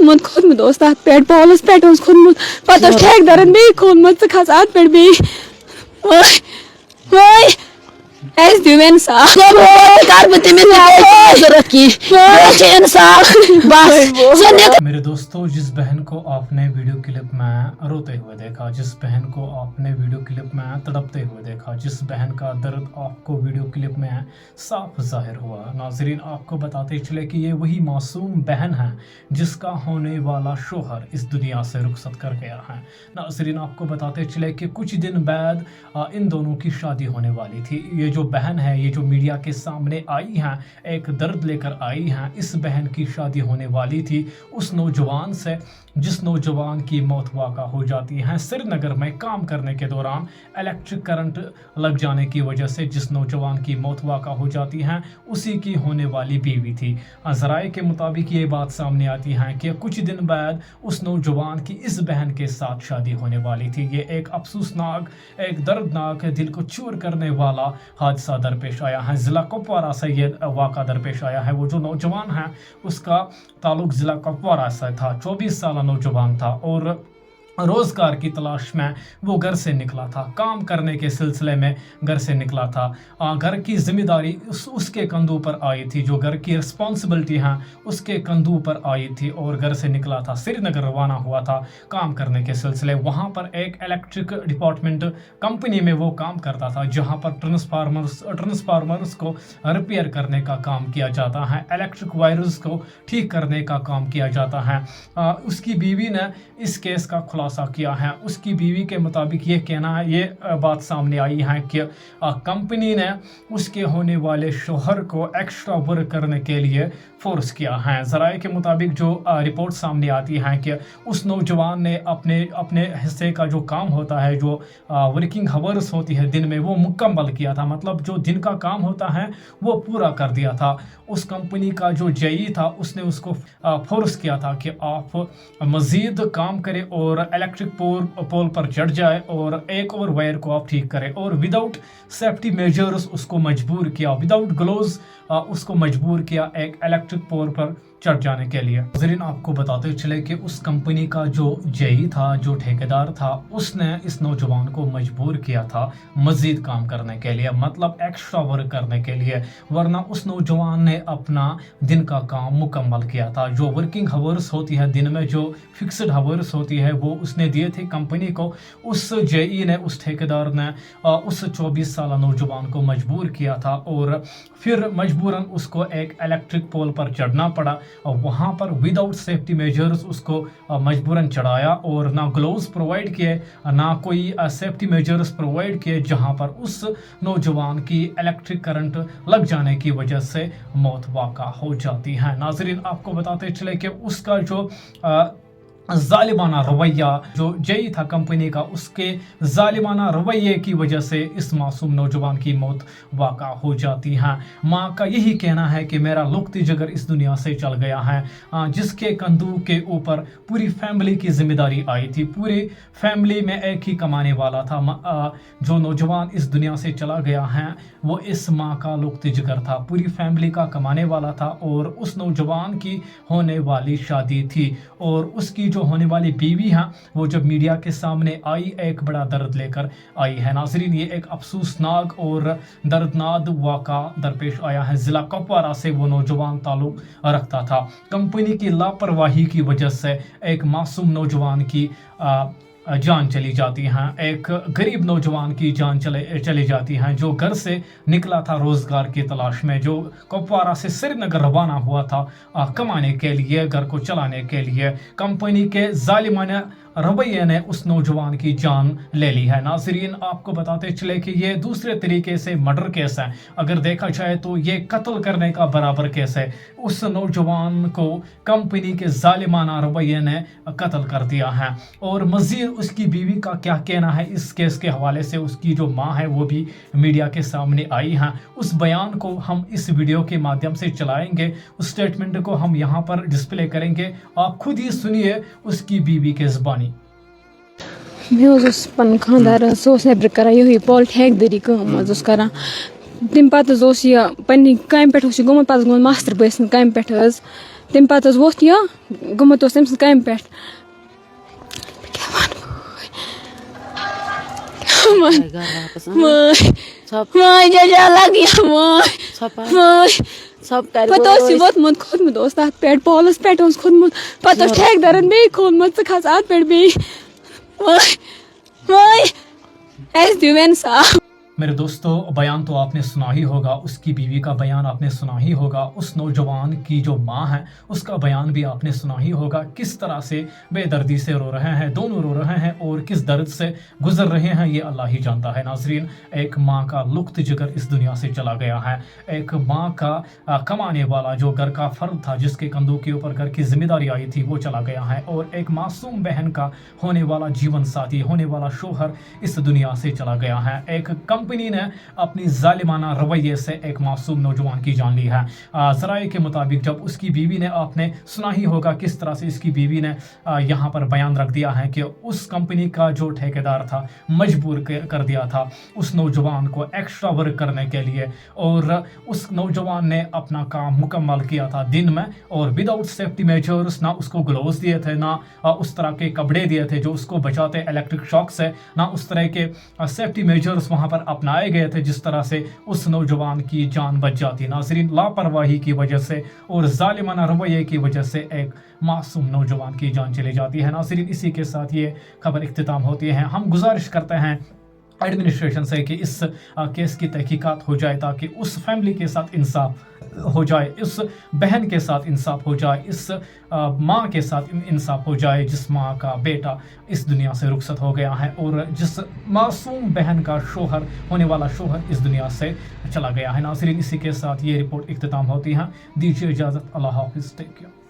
کھوٚتمُت اوس تَتھ پٮ۪ٹھ بالَس پٮ۪ٹھ اوس کھوٚتمُت پَتہٕ اوس ٹھیکدَرَن بیٚیہِ کھوٚنمُت ژٕ کھَس اَتھ پٮ۪ٹھ بیٚیہِ اَسہِ دِیِو اِنصاف کر بہٕ تٔمِس ضرورت کینٛہہ اِنصاف بس میرے دوستوں، جس بہن کو آپ نے ویڈیو کلپ میں روتے ہوئے دیکھا، جس بہن کو آپ نے ویڈیو کلپ میں تڑپتے ہوئے دیکھا، جس بہن کا درد آپ کو ویڈیو کلپ میں صاف ظاہر ہوا، ناظرین آپ کو بتاتے چلے کہ یہ وہی معصوم بہن ہے جس کا ہونے والا شوہر اس دنیا سے رخصت کر گیا ہے۔ ناظرین آپ کو بتاتے چلے کہ کچھ دن بعد ان دونوں کی شادی ہونے والی تھی۔ یہ جو بہن ہے، یہ جو میڈیا کے سامنے آئی ہیں، ایک درد لے کر آئی ہیں، اس بہن کی شادی ہونے والی تھی اس نوجوان سے جس نوجوان کی موت واقع ہو جاتی ہے سری نگر میں کام کرنے کے دوران الیکٹرک کرنٹ لگ جانے کی وجہ سے۔ جس نوجوان کی موت واقع ہو جاتی ہے اسی کی ہونے والی بیوی تھی۔ ذرائع کے مطابق یہ بات سامنے آتی ہے کہ کچھ دن بعد اس نوجوان کی اس بہن کے ساتھ شادی ہونے والی تھی۔ یہ ایک افسوسناک، ایک دردناک، دل کو چور کرنے والا حادثہ درپیش آیا ہے۔ ضلع کپوارہ سے یہ واقعہ درپیش آیا ہے۔ وہ جو نوجوان ہے اس کا تعلق ضلع کپوارہ سے تھا، 24 سالہ نوجوان تھا اور روزگار کی تلاش میں وہ گھر سے نکلا تھا، کام کرنے کے سلسلے میں گھر سے نکلا تھا۔ گھر کی ذمہ داری اس کے کندھوں پر آئی تھی، جو گھر کی رسپانسبلٹی ہیں اس کے کندھوں پر آئی تھی اور گھر سے نکلا تھا، سری نگر روانہ ہوا تھا کام کرنے کے سلسلے۔ وہاں پر ایک الیکٹرک ڈپارٹمنٹ کمپنی میں وہ کام کرتا تھا جہاں پر ٹرانسفارمرز کو ریپیئر کرنے کا کام کیا جاتا ہے، الیکٹرک وائرز کو ٹھیک کرنے کا کام کیا جاتا ہے۔ اس کی بیوی نے اس کیس کا خلاصہ کیا ہے۔ اس کی بیوی کے مطابق یہ کہنا ہے، یہ بات سامنے آئی ہے کہ کمپنی نے اس کے ہونے والے شوہر کو ایکسٹرا ورک کرنے کے لیے فورس کیا ہے۔ ذرائع کے مطابق جو رپورٹ سامنے آتی ہے کہ اس نوجوان نے اپنے حصے کا جو کام ہوتا ہے، جو ورکنگ ہاورز ہوتی ہے دن میں، وہ مکمل کیا تھا، مطلب جو دن کا کام ہوتا ہے وہ پورا کر دیا تھا۔ اس کمپنی کا جو جئی تھا اس نے اس کو فورس کیا تھا کہ آپ مزید کام کریں اور الیکٹرک پول پر چڑھ جائے اور ایک اور وائر کو آپ ٹھیک کریں، اور وداؤٹ سیفٹی میجرز اس کو مجبور کیا، وداؤٹ گلوز اس کو مجبور کیا ایک الیکٹرک پول پر چڑھ جانے کے لیے۔ ناظرین آپ کو بتاتے چلے کہ اس کمپنی کا جو جئی تھا، جو ٹھیکیدار تھا، اس نے اس نوجوان کو مجبور کیا تھا مزید کام کرنے کے لیے، مطلب ایکسٹرا ورک کرنے کے لیے، ورنہ اس نوجوان نے اپنا دن کا کام مکمل کیا تھا۔ جو ورکنگ ہاورز ہوتی ہے دن میں، جو فکسڈ ہاورز ہوتی ہے، وہ اس نے دیے تھے کمپنی کو۔ اس جئی نے، اس ٹھیکیدار نے اس 24 سالہ نوجوان کو مجبور کیا تھا اور پھر مجبوراً اس کو ایک الیکٹرک پول پر چڑھنا پڑا، اور وہاں پر وداؤٹ سیفٹی میجرز اس کو مجبوراً چڑھایا، اور نہ گلوز پرووائڈ کیے، نہ کوئی سیفٹی میجرز پرووائڈ کیے، جہاں پر اس نوجوان کی الیکٹرک کرنٹ لگ جانے کی وجہ سے موت واقع ہو جاتی ہے۔ ناظرین آپ کو بتاتے چلے کہ اس کا جو ظالمانہ رویہ، جو جئی تھا کمپنی کا، اس کے ظالمانہ رویے کی وجہ سے اس معصوم نوجوان کی موت واقع ہو جاتی ہے۔ ماں کا یہی کہنا ہے کہ میرا لقط جگر اس دنیا سے چل گیا ہے، جس کے کندھوں کے اوپر پوری فیملی کی ذمہ داری آئی تھی، پوری فیملی میں ایک ہی کمانے والا تھا۔ جو نوجوان اس دنیا سے چلا گیا ہے وہ اس ماں کا لقط جگر تھا، پوری فیملی کا کمانے والا تھا، اور اس نوجوان کی ہونے والی شادی تھی، اور اس کی جو ہونے والی بیوی ہے وہ جب میڈیا کے سامنے آئی ایک بڑا درد لے کر آئی ہے۔ ناظرین یہ ایک افسوسناک اور دردناک واقعہ درپیش آیا ہے۔ ضلع کپوارہ سے وہ نوجوان تعلق رکھتا تھا۔ کمپنی کی لاپرواہی کی وجہ سے ایک معصوم نوجوان کی جان چلی جاتی ہیں، ایک غریب نوجوان کی جان چلی جاتی ہیں، جو گھر سے نکلا تھا روزگار کی تلاش میں، جو کپوارہ سے سری نگر روانہ ہوا تھا کمانے کے لیے، گھر کو چلانے کے لیے۔ کمپنی کے ظالمانہ رویے نے اس نوجوان کی جان لے لی ہے۔ ناظرین آپ کو بتاتے چلے کہ یہ دوسرے طریقے سے مرڈر کیس ہے، اگر دیکھا جائے تو یہ قتل کرنے کا برابر کیس ہے۔ اس نوجوان کو کمپنی کے ظالمانہ رویے نے قتل کر دیا ہے، اور مزید اس کی بیوی کا کیا کہنا ہے اس کیس کے حوالے سے، اس کی جو ماں ہے وہ بھی میڈیا کے سامنے آئی ہیں۔ اس بیان کو ہم اس ویڈیو کے مادھیم سے چلائیں گے، اس سٹیٹمنٹ کو ہم یہاں پر ڈسپلے کریں گے، آپ خود ہی سنیے اس کی بیوی کے زبانی۔ مےٚ پَنُن خانٛدار سُہ اوس نیٚبرٕ کَران یِہوٚے پال ٹھیکدٔری کٲم حظ اوس کَران۔ تَمہِ پَتہٕ حظ اوس یہِ پنٛنہِ کامہِ پٮ۪ٹھ اوس یہِ گوٚمُت، پَتہٕ اوس گوٚمُت ماستٕر بٲیِس سٕنٛدِ کامہِ پٮ۪ٹھ حظ، تم پتہ ووت یہ گوٚمُت اوس تٔمۍ سٕنٛز کامہِ پٮ۪ٹھ پتہ اوس یہ ووتمُت کھوٚتمُت اوس تتھ پٮ۪ٹھ پولس پٮ۪ٹھ اوس کھوٚتمُت پتہٕ اوس ٹھیکدرن بیٚیہِ کھوٚنمُت ژٕ کھس اتھ پٮ۪ٹھ بیٚیہِ اَسہِ دِیِو اِنصاف. میرے دوستو بیان تو آپ نے سنا ہی ہوگا, اس کی بیوی کا بیان آپ نے سنا ہی ہوگا, اس نوجوان کی جو ماں ہے اس کا بیان بھی آپ نے سنا ہی ہوگا, کس طرح سے بے دردی سے رو رہے ہیں, دونوں رو رہے ہیں اور کس درد سے گزر رہے ہیں یہ اللہ ہی جانتا ہے. ناظرین, ایک ماں کا لقط جگر اس دنیا سے چلا گیا ہے, ایک ماں کا کمانے والا جو گھر کا فرد تھا, جس کے کندھوں کے اوپر گھر کی ذمہ داری آئی تھی, وہ چلا گیا ہے, اور ایک معصوم بہن کا ہونے والا جیون ساتھی, ہونے والا شوہر اس دنیا سے چلا گیا ہے. ایک کمپنی نے اپنی ظالمانہ رویے سے ایک معصوم نوجوان کی جان لی ہے. ذرائع کے مطابق جب اس کی بیوی نے, آپ نے سنا ہی ہوگا کس طرح سے اس کی بیوی نے یہاں پر بیان رکھ دیا ہے کہ اس کمپنی کا جو ٹھیکیدار تھا مجبور کر دیا تھا اس نوجوان کو ایکسٹرا ورک کرنے کے لیے, اور اس نوجوان نے اپنا کام مکمل کیا تھا دن میں, اور وداؤٹ سیفٹی میجرز, نہ اس کو گلوز دیے تھے, نہ اس طرح کے کپڑے دیے تھے جو اس کو بچاتے الیکٹرک شاک سے, نہ اس طرح کے سیفٹی میجرز وہاں پر اپنائے گئے تھے جس طرح سے اس نوجوان کی جان بچ جاتی. ناظرین, لاپرواہی کی وجہ سے اور ظالمانہ رویے کی وجہ سے ایک معصوم نوجوان کی جان چلی جاتی ہے. ناظرین, اسی کے ساتھ یہ خبر اختتام ہوتی ہے. ہم گزارش کرتے ہیں ایڈمنسٹریشن سے کہ اس کیس کی تحقیقات ہو جائے تاکہ اس فیملی کے ساتھ انصاف ہو جائے, اس بہن کے ساتھ انصاف ہو جائے, اس ماں کے ساتھ انصاف ہو جائے جس ماں کا بیٹا اس دنیا سے رخصت ہو گیا ہے, اور جس معصوم بہن کا شوہر, ہونے والا شوہر اس دنیا سے چلا گیا ہے. ناظرین, اسی کے ساتھ یہ رپورٹ اختتام ہوتی ہے. دیجیے اجازت, اللہ حافظ, ٹیک کیئر.